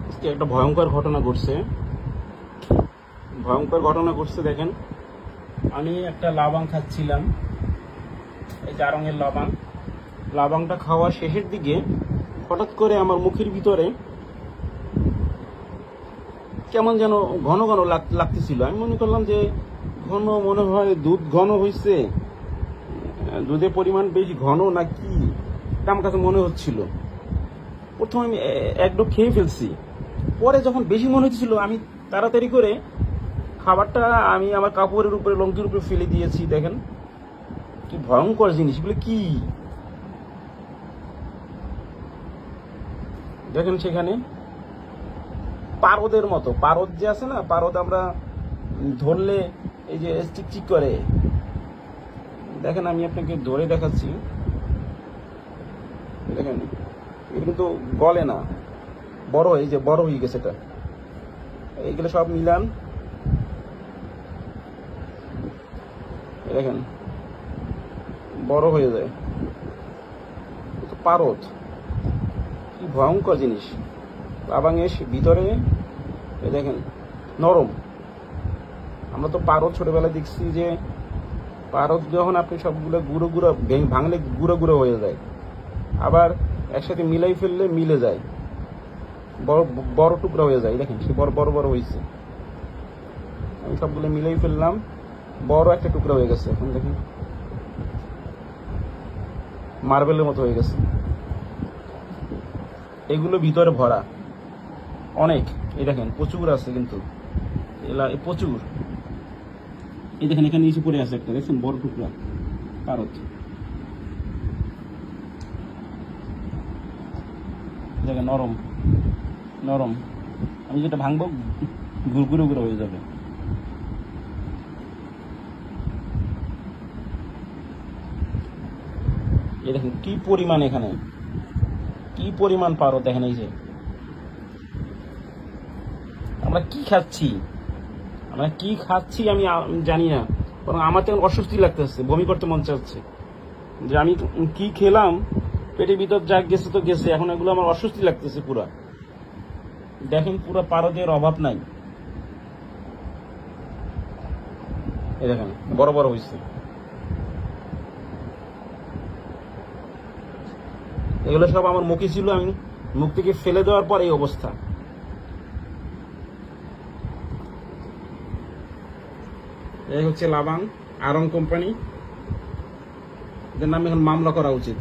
আজকে একটা ভয়ঙ্কর ঘটনা ঘটছে দেখেন। আমি একটা লাবাং খাচ্ছিলাম, এই জারঙের লাবাংটা খাওয়ার শেষের দিকে হঠাৎ করে আমার মুখের ভিতরে কেমন যেন ঘন ঘন লাগতেছিল। আমি মনে করলাম যে ঘন মনে হয় দুধ ঘন হয়েছে, দুধের পরিমাণ বেশি ঘন না কি, আমার কাছে মনে হচ্ছিল। প্রথমে আমি এক ডোক খেয়ে ফেলছি, পরে যখন বেশি মনে হচ্ছিল আমি তাড়াতাড়ি করে খাবারটা আমি আমার কাপড়ের উপরে লঙ্কির উপরে ফেলে দিয়েছি। দেখেন কি ভয়ঙ্কর জিনিস, এগুলো কি দেখেন। সেখানে পারদের মতো, পারদ যে আছে না, পারদ আমরা ধরলে এই যে চিকচিক করে, দেখেন আমি আপনাকে ধরে দেখাচ্ছি। দেখেন এটা কিন্তু গলে না, বড় এই যে বড় হয়ে গেছে। এটা এইগুলো সব মিলান, দেখেন বড় হয়ে যায়। পারদ কি ভয়ঙ্কর জিনিস। লাবাঙের ভিতরে দেখেন নরম। আমরা তো পারদ ছোটবেলায় দেখছি যে পারদ যখন আপনি সবগুলো গুঁড়ো গুঁড়ো ভাঙলে গুঁড়ো গুঁড়ো হয়ে যায়, আবার একসাথে মিলাই ফেললে মিলে যায়, বড় বড় টুকরা হয়ে যায়। দেখেন সে বড় বড় বড় হয়েছে। আমি সবগুলো মিলাই ফেললাম, বড় একটা টুকরা হয়ে গেছে। এখন দেখেন মার্বেলের মতো হয়ে গেছে। এগুলো ভিতরে ভরা অনেক, এই দেখেন প্রচুর আছে, কিন্তু প্রচুর। এই দেখেন এখানে নিচে পড়ে আছে একটা, দেখছেন বড় টুকরা পারদ। দেখেন নরম নরম, আমি যেটা ভাঙবো গুড়গুড়ো গুঁড়ো হয়ে যাবে। এই দেখেন কি পরিমাণ, এখানে কি পরিমাণ পারদ। দেখেন এই যে আমরা কি খাচ্ছি আমি জানি না, বরং আমার তো অস্বস্তি লাগতেছে, বমি করতে মন চাচ্ছে যে আমি কি খেলাম। পেটের ভিতর যা গেছে তো গেছে, এখন এগুলো আমার অস্বস্তি লাগতেছে পুরা। দেখেন পুরো পারদের অভাব নাই, এই দেখেন বড় বড় হয়েছে। এগুলো সব আমার মুখে ছিল, আমি মুখ থেকে ফেলে দেওয়ার পর এই অবস্থা। এই হচ্ছে লাবাং আড়ং কোম্পানি, এদের নামে এখন মামলা করা উচিত।